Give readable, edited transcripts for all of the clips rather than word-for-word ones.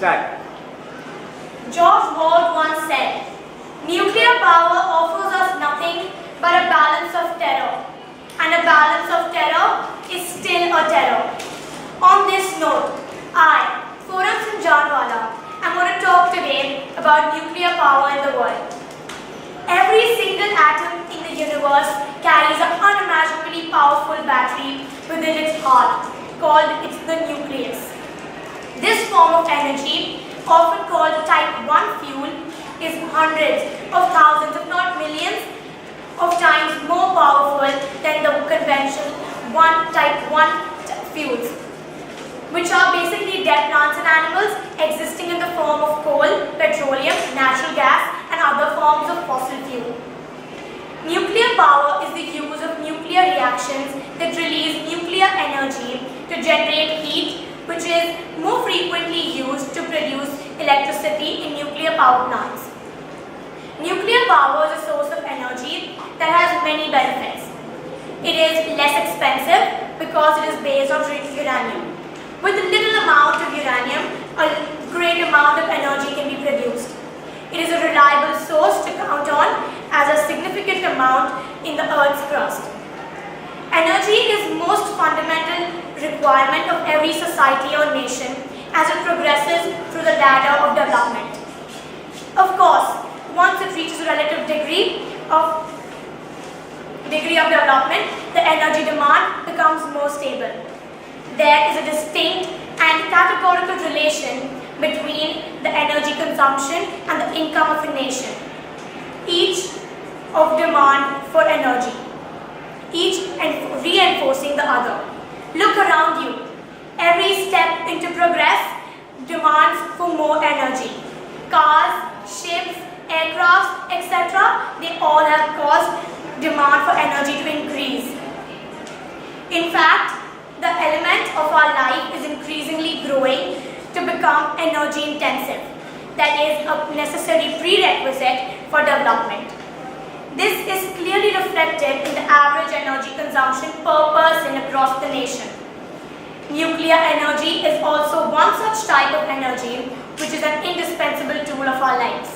Start. George Wald once said, "Nuclear power offers us nothing but a balance of terror. And a balance of terror is still a terror." On this note, I, Foram Singh Janwala, am going to talk today about nuclear power in the world. Every single atom in the universe carries an unimaginably powerful battery within its heart, called the nucleus. This form of energy, often called type 1 fuel, is hundreds of thousands, if not millions, of times more powerful than the conventional type 1 fuels, which are basically dead plants and animals existing in the form of coal, petroleum, natural gas, and other forms of fossil fuel. Nuclear power is the use of nuclear reactions that release nuclear energy to generate heat, which is more frequently used to produce electricity in nuclear power plants. Nuclear power is a source of energy that has many benefits. It is less expensive because it is based on uranium. With a little amount of uranium, a great amount of energy can be produced. It is a reliable source to count on as a significant amount in the Earth's crust. Energy is most fundamental requirement of every society or nation as it progresses through the ladder of development. Of course, once it reaches a relative degree of development, the energy demand becomes more stable. There is a distinct and categorical relation between the energy consumption and the income of a nation, each of demand for energy, each reinforcing the other. Look around you. Every step into progress demands for more energy. Cars, ships, aircrafts, etc., they all have caused demand for energy to increase. In fact, the element of our life is increasingly growing to become energy intensive. That is a necessary prerequisite for development. This is clearly reflected in the average energy consumption per person across the nation. Nuclear energy is also one such type of energy which is an indispensable tool of our lives.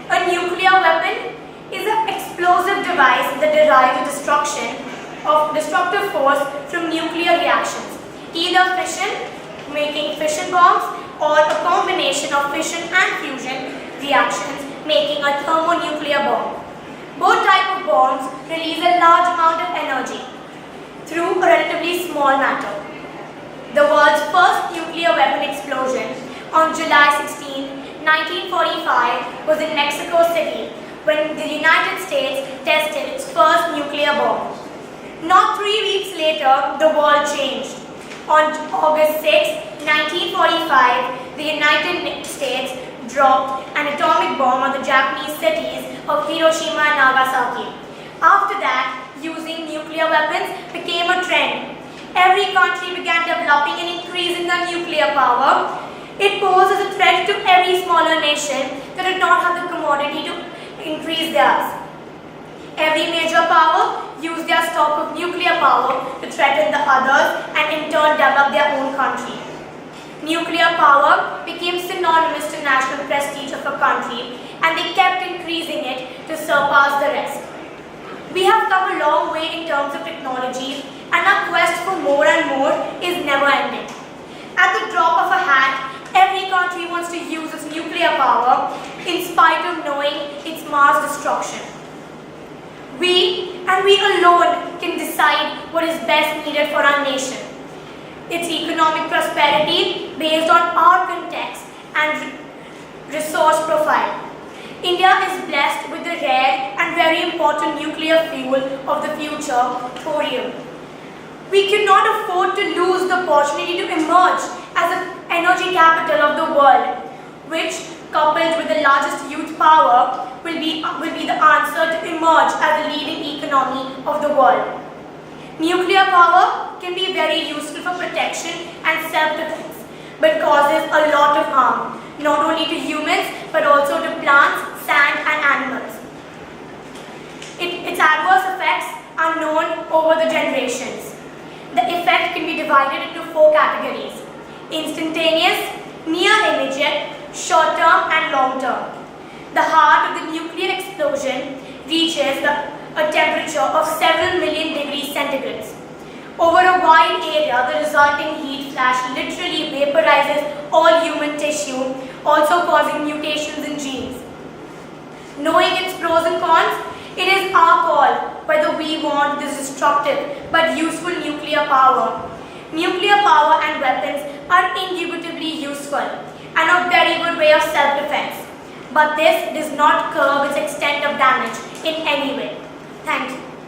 A nuclear weapon is an explosive device that derives destructive force from nuclear reactions, either fission, making fission bombs, or a combination of fission and fusion reactions, making a thermonuclear bomb. Both types of bombs release a large amount of energy through a relatively small matter. The world's first nuclear weapon explosion on July 16, 1945 was in Mexico City when the United States tested its first nuclear bomb. Not 3 weeks later, the world changed. On August 6, 1945, the United States dropped an atomic bomb on the Japanese cities of Hiroshima and Nagasaki. After that, using nuclear weapons became a trend. Every country began developing and increasing their nuclear power. It posed as a threat to every smaller nation that did not have the commodity to increase theirs. Every major power used their stock of nuclear power to threaten the others and in turn develop their own country. Nuclear power became synonymous to national prestige of a country, and they kept increasing it to surpass the rest. We have come a long way in terms of technology, and our quest for more and more is never ending. At the drop of a hat, every country wants to use its nuclear power in spite of knowing its mass destruction. We, and we alone, can decide what is best needed for our nation. Its economic prosperity based on our context and resource profile. India is blessed with the rare and very important nuclear fuel of the future, thorium. We cannot afford to lose the opportunity to emerge as an energy capital of the world, which, coupled with the largest youth power, will be the answer to emerge as a leading economy of the world. Nuclear power can be very useful for protection and self-defense, but causes a lot of harm, not only to humans, but also to plants, sand, and animals. Its adverse effects are known over the generations. The effect can be divided into 4 categories: instantaneous, near immediate, short term and long term. The heart of the nuclear explosion reaches a temperature of several million degrees centigrade. Over a wide area, the resulting heat flash literally vaporizes all human tissue, also causing mutations in genes. Knowing its pros and cons, it is our call whether we want this destructive but useful nuclear power. Nuclear power and weapons are indubitably useful and a very good way of self-defense. But this does not curb its extent of damage in any way. Thank you.